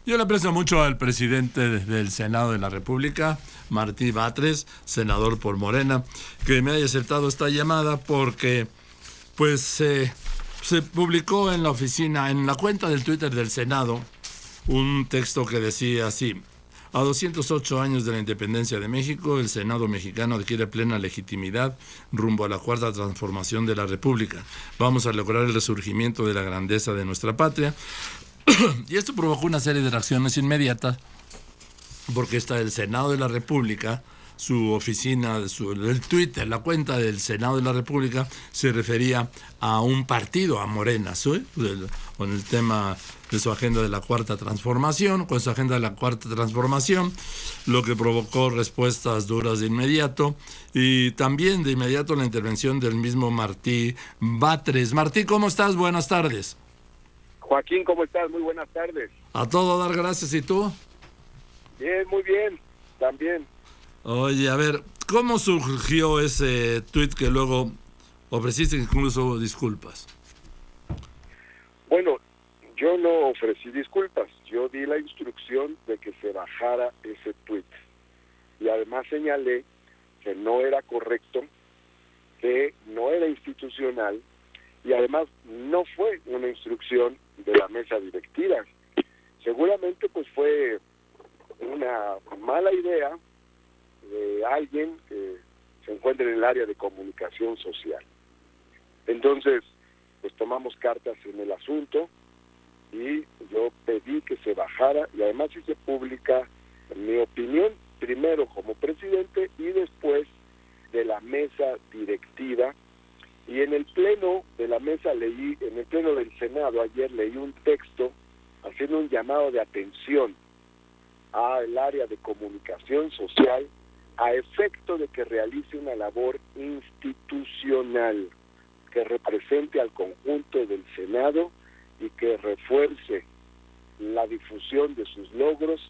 Yo le aprecio mucho al presidente del Senado de la República, Martí Batres, senador por Morena, que me haya aceptado esta llamada porque pues se publicó en la oficina, en la cuenta del Twitter del Senado, un texto que decía así: a 208 años de la independencia de México, el Senado mexicano adquiere plena legitimidad rumbo a la cuarta transformación de la República. Vamos a lograr el resurgimiento de la grandeza de nuestra patria. Y esto provocó una serie de reacciones inmediatas, porque está el Senado de la República, su oficina, el Twitter, la cuenta del Senado de la República se refería a un partido, a Morena, ¿sí? Con el tema de su agenda de la cuarta transformación, lo que provocó respuestas duras de inmediato, y también de inmediato la intervención del mismo Martí Batres. Martí, ¿cómo estás? Buenas tardes. Joaquín, ¿cómo estás? Muy buenas tardes. A todo dar gracias, ¿y tú? Bien, muy bien, también. Oye, a ver, ¿cómo surgió ese tuit que luego ofreciste incluso disculpas? Bueno, yo no ofrecí disculpas, yo di la instrucción de que se bajara ese tuit. Y además señalé que no era correcto, que no era institucional, y además no fue una instrucción de la mesa directiva. Seguramente pues fue una mala idea de alguien que se encuentra en el área de comunicación social. Entonces, pues tomamos cartas en el asunto y yo pedí que se bajara, y además hice pública mi opinión, primero como presidente y después de la mesa directiva. Y en el pleno de la mesa en el pleno del Senado ayer leí un texto haciendo un llamado de atención al área de comunicación social a efecto de que realice una labor institucional que represente al conjunto del Senado y que refuerce la difusión de sus logros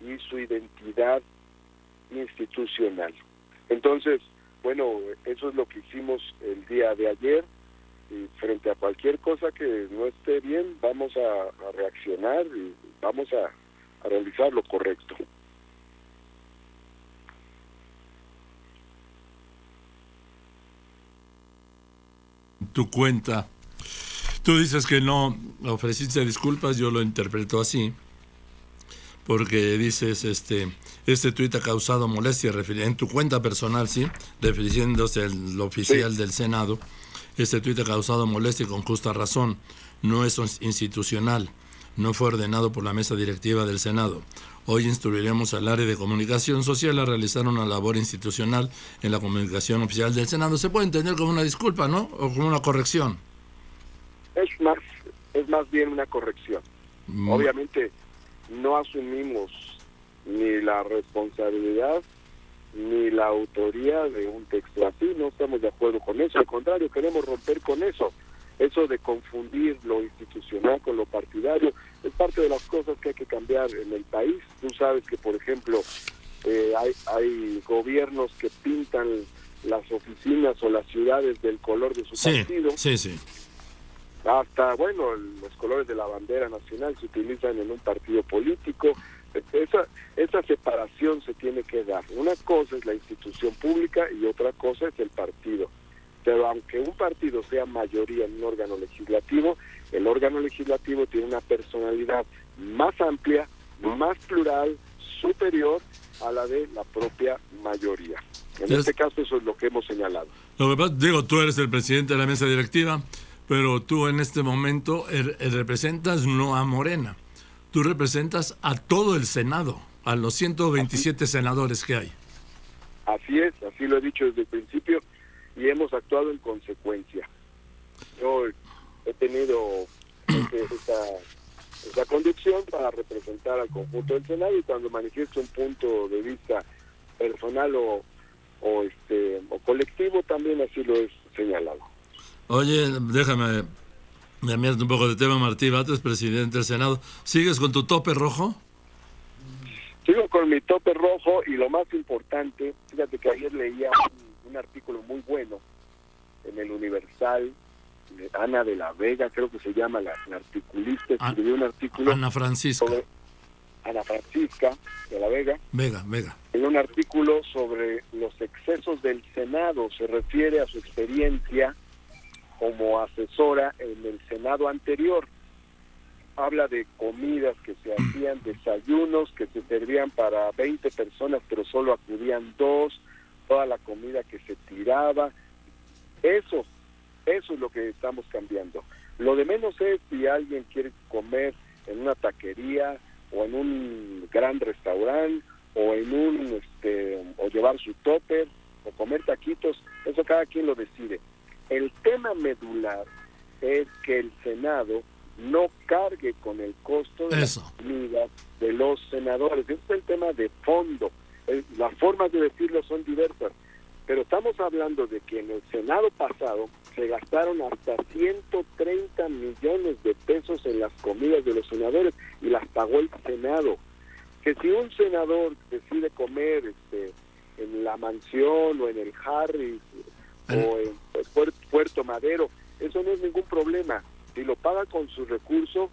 y su identidad institucional. Entonces, bueno, eso es lo que hicimos el día de ayer, y frente a cualquier cosa que no esté bien, vamos a reaccionar y vamos a realizar lo correcto. Tu cuenta, tú dices que no ofreciste disculpas, yo lo interpreto así, porque dices, este tuit ha causado molestia, en tu cuenta personal, sí, refiriéndose al oficial Sí. del Senado. Este tuit ha causado molestia y con justa razón, no es institucional, no fue ordenado por la mesa directiva del Senado. Hoy instruiremos al área de comunicación social a realizar una labor institucional en la comunicación oficial del Senado. Se puede entender como una disculpa, ¿no? O como una corrección. Es más bien una corrección. Obviamente no asumimos ni la responsabilidad ni la autoría de un texto así, no estamos de acuerdo con eso, al contrario, queremos romper con eso de confundir lo institucional con lo partidario. Es parte de las cosas que hay que cambiar en el país. Tú sabes que, por ejemplo, hay gobiernos que pintan las oficinas o las ciudades del color de su partido. Sí. Hasta, bueno, los colores de la bandera nacional se utilizan en un partido político. Esa separación se tiene que dar. Una cosa es la institución pública y otra cosa es el partido. Pero aunque un partido sea mayoría en un órgano legislativo, el órgano legislativo tiene una personalidad más amplia, más plural, superior a la de la propia mayoría. En este caso eso es lo que hemos señalado. Lo que pasa, digo, tú eres el presidente de la mesa directiva, pero tú en este momento representas no a Morena, tú representas a todo el Senado, a los 127 senadores que hay. Así es, así lo he dicho desde el principio y hemos actuado en consecuencia. Yo he tenido esa conducción para representar al conjunto del Senado, y cuando manifiesto un punto de vista personal o colectivo, también así lo he señalado. Oye, déjame cambiarte un poco de tema. Martí Batres, presidente del Senado. ¿Sigues con tu tope rojo? Sigo con mi tope rojo, y lo más importante, fíjate que ayer leía un artículo muy bueno en el Universal, de Ana de la Vega, creo que se llama la articulista, escribió un artículo. Ana Francisca. Ana Francisca de la Vega, Vega. en un artículo sobre los excesos del Senado. Se refiere a su experiencia como asesora en el Senado anterior. Habla de comidas que se hacían, desayunos que se servían para 20 personas, pero solo acudían 2, toda la comida que se tiraba. Eso es lo que estamos cambiando. Lo de menos es si alguien quiere comer en una taquería o en un gran restaurante o en o llevar su topper o comer taquitos. Eso cada quien lo decide. El tema medular es que el Senado no cargue con el costo de las comidas de los senadores. Ese es el tema de fondo. Las formas de decirlo son diversas, pero estamos hablando de que en el Senado pasado se gastaron hasta 130 millones de pesos en las comidas de los senadores y las pagó el Senado. Que si un senador decide comer en la Mansión o en el Harris o en Puerto Madero, eso no es ningún problema. Si lo paga con su recurso,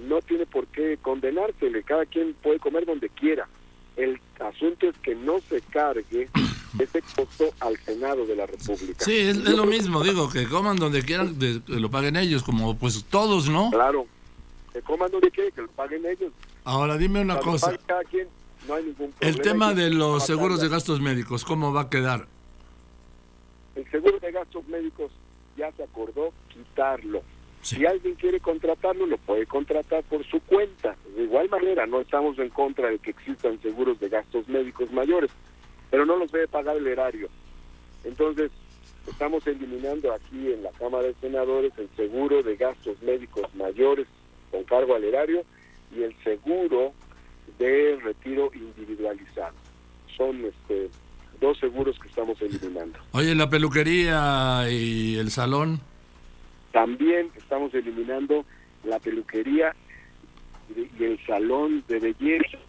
no tiene por qué condenársele. Cada quien puede comer donde quiera. El asunto es que no se cargue ese costo al Senado de la República. Sí, es lo mismo, digo, que coman donde quieran, que lo paguen ellos, como pues todos, ¿no? Claro, que coman donde quieran, que lo paguen ellos. Ahora dime una cosa. Cada quien, no hay ningún problema. El tema de los seguros de gastos médicos, ¿cómo va a quedar? El seguro de gastos médicos ya se acordó quitarlo. Sí. Si alguien quiere contratarlo, lo puede contratar por su cuenta. De igual manera, no estamos en contra de que existan seguros de gastos médicos mayores, pero no los debe pagar el erario. Entonces, estamos eliminando aquí en la Cámara de Senadores el seguro de gastos médicos mayores con cargo al erario y el seguro de retiro individualizado. Son dos seguros que estamos eliminando. Oye, la peluquería y el salón. También estamos eliminando la peluquería y el salón de belleza.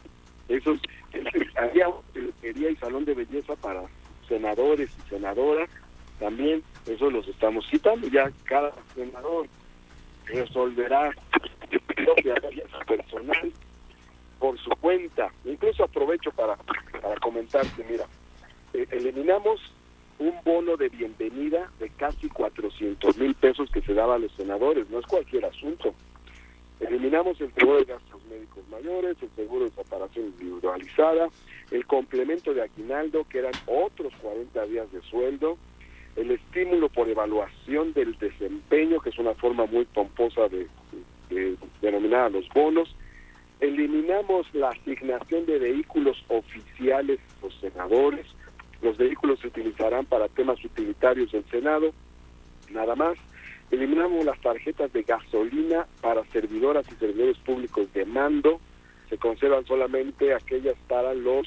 Había peluquería y salón de belleza para senadores y senadoras. También eso los estamos quitando. Ya cada senador resolverá su propia belleza personal por su cuenta. Incluso aprovecho para comentarte, mira, eliminamos un bono de bienvenida de casi 400,000 pesos que se daba a los senadores. No es cualquier asunto. Eliminamos el seguro de gastos médicos mayores, el seguro de separación individualizada, el complemento de aguinaldo, que eran otros 40 días de sueldo, el estímulo por evaluación del desempeño, que es una forma muy pomposa de denominar a los bonos. Eliminamos la asignación de vehículos oficiales a los senadores. Los vehículos se utilizarán para temas utilitarios del Senado, nada más. Eliminamos las tarjetas de gasolina para servidoras y servidores públicos de mando. Se conservan solamente aquellas para los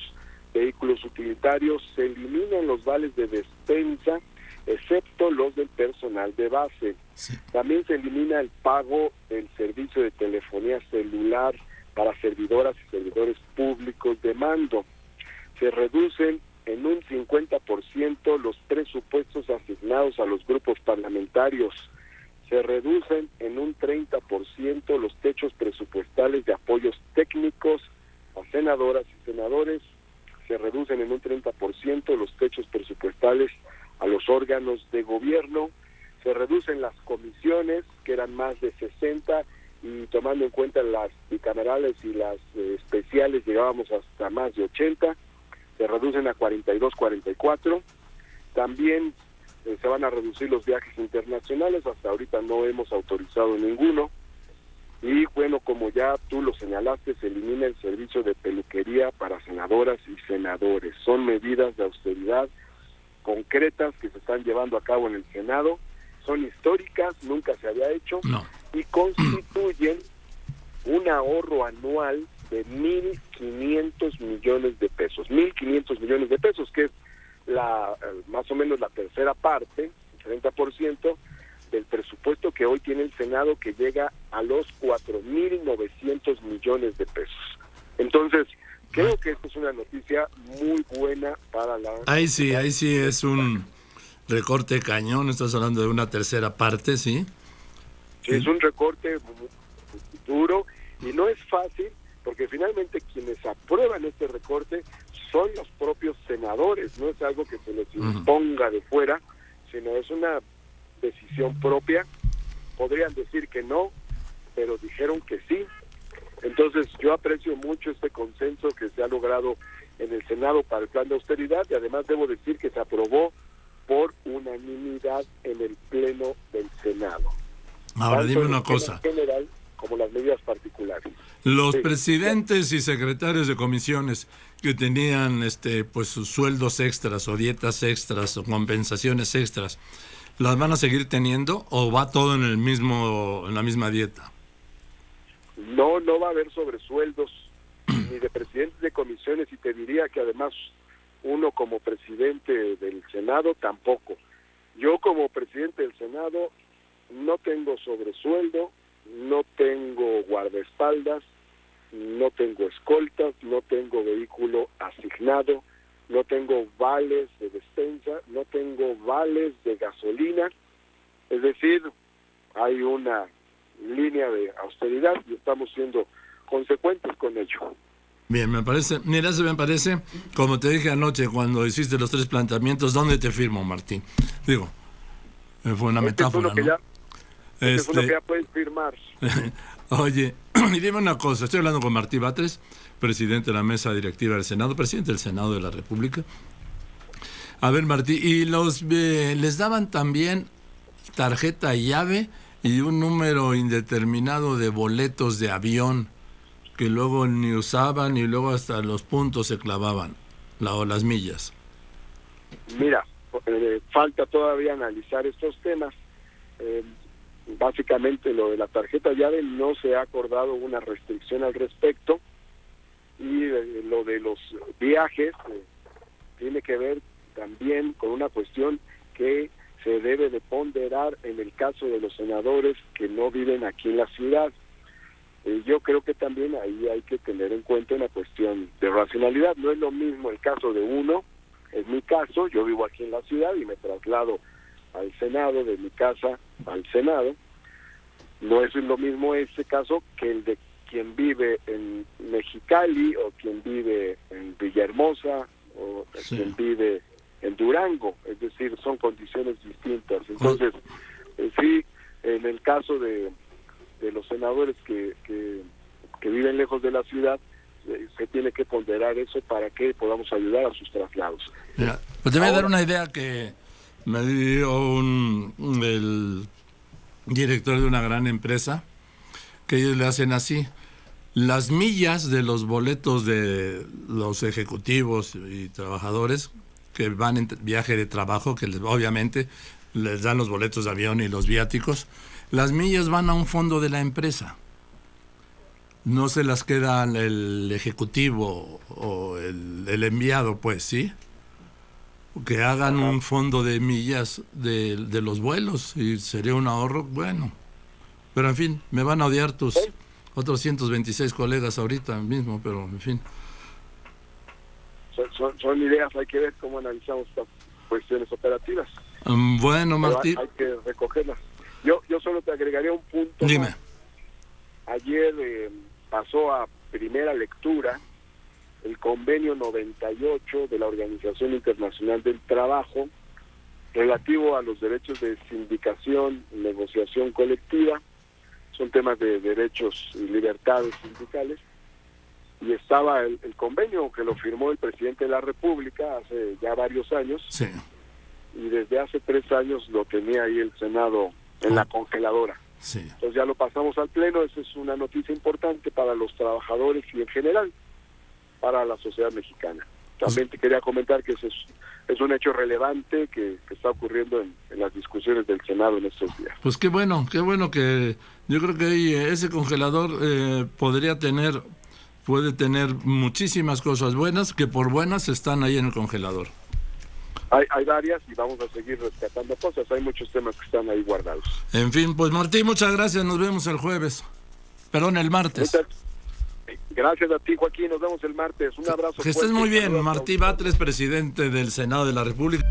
vehículos utilitarios. Se eliminan los vales de despensa, excepto los del personal de base. Sí. También se elimina el pago del servicio de telefonía celular para servidoras y servidores públicos de mando. Se reducen en un 50% los presupuestos asignados a los grupos parlamentarios. Se reducen en un 30% los techos presupuestales de apoyos técnicos a senadoras y senadores. Se reducen en un 30% los techos presupuestales a los órganos de gobierno. Se reducen las comisiones, que eran más de 60, y tomando en cuenta las bicamerales y las especiales llegábamos hasta más de 80. Se reducen a 42, 44. También se van a reducir los viajes internacionales. Hasta ahorita no hemos autorizado ninguno. Y bueno, como ya tú lo señalaste, se elimina el servicio de peluquería para senadoras y senadores. Son medidas de austeridad concretas que se están llevando a cabo en el Senado. Son históricas, nunca se había hecho. No. Y constituyen un ahorro anual de 1.500 millones de pesos. 1.500 millones de pesos, que es más o menos la tercera parte, el 30% del presupuesto que hoy tiene el Senado, que llega a los 4.900 millones de pesos. Entonces, creo que esta es una noticia muy buena para la... Ahí sí es un recorte cañón. Estás hablando de una tercera parte, ¿sí? Sí, es un recorte duro y no es fácil porque finalmente quienes aprueban este recorte son los propios senadores, no es algo que se les imponga de fuera, sino es una decisión propia. Podrían decir que no, pero dijeron que sí. Entonces yo aprecio mucho este consenso que se ha logrado en el Senado para el plan de austeridad, y además debo decir que se aprobó por unanimidad en el Pleno del Senado. Ahora Tanto dime en una el tema cosa. general como las medidas particulares. Los Sí. presidentes y secretarios de comisiones que tenían pues sus sueldos extras o dietas extras o compensaciones extras, ¿las van a seguir teniendo o va todo en la misma dieta? No va a haber sobresueldos ni de presidentes de comisiones, y te diría que además uno como presidente del Senado tampoco. Yo como presidente del Senado no tengo sobresueldo, no tengo guardaespaldas, no tengo escoltas, no tengo vehículo asignado, no tengo vales de despensa, no tengo vales de gasolina. Es decir, hay una línea de austeridad y estamos siendo consecuentes con ello. Bien, me parece, mira, eso me parece, como te dije anoche cuando hiciste los 3 planteamientos, ¿dónde te firmo, Martín? Digo, fue una metáfora, es uno que ¿no? es uno que ya puedes firmar. Oye, y dime una cosa, estoy hablando con Martí Batres, presidente de la mesa directiva del Senado, presidente del Senado de la República. A ver, Martí, y les daban también tarjeta llave y un número indeterminado de boletos de avión que luego ni usaban y luego hasta los puntos se clavaban, o las millas. Mira, falta todavía analizar estos temas. Básicamente lo de la tarjeta llave no se ha acordado una restricción al respecto, y lo de los viajes tiene que ver también con una cuestión que se debe de ponderar en el caso de los senadores que no viven aquí en la ciudad. Yo creo que también ahí hay que tener en cuenta una cuestión de racionalidad. No es lo mismo el caso de uno, en mi caso, yo vivo aquí en la ciudad y me traslado al Senado, de mi casa al Senado. No es lo mismo ese caso que el de quien vive en Mexicali o quien vive en Villahermosa o Sí. quien vive en Durango, es decir, son condiciones distintas. Entonces, sí, en el caso de los senadores que viven lejos de la ciudad, se tiene que ponderar eso para que podamos ayudar a sus traslados. Mira, pues te voy a dar una idea que me dio el director de una gran empresa, que ellos le hacen así: las millas de los boletos de los ejecutivos y trabajadores que van en viaje de trabajo, que obviamente les dan los boletos de avión y los viáticos, las millas van a un fondo de la empresa. No se las queda el ejecutivo o el enviado, pues, ¿sí? Que hagan un fondo de millas de los vuelos y sería un ahorro bueno. Pero en fin, me van a odiar tus otros 126 colegas ahorita mismo, pero en fin. Son ideas, hay que ver cómo analizamos estas cuestiones operativas. Bueno, Martí. Hay que recogerlas. Yo solo te agregaría un punto. Dime. Más. Ayer pasó a primera lectura el convenio 98 de la Organización Internacional del Trabajo relativo a los derechos de sindicación y negociación colectiva. Son temas de derechos y libertades sindicales. Y estaba el convenio que lo firmó el presidente de la República hace ya varios años. Sí. Y desde hace 3 años lo tenía ahí el Senado en la congeladora. Sí. Entonces ya lo pasamos al Pleno. Esa es una noticia importante para los trabajadores y en general para la sociedad mexicana. También te quería comentar que ese es un hecho relevante que está ocurriendo en las discusiones del Senado en estos días. Pues qué bueno que yo creo que ahí, ese congelador puede tener muchísimas cosas buenas, que por buenas están ahí en el congelador. Hay varias y vamos a seguir rescatando cosas. Hay muchos temas que están ahí guardados. En fin, pues Martín, muchas gracias. Nos vemos el jueves. Perdón, el martes. Gracias a ti, Joaquín. Nos vemos el martes. Un abrazo. Que estés muy bien. Martí Batres, presidente del Senado de la República.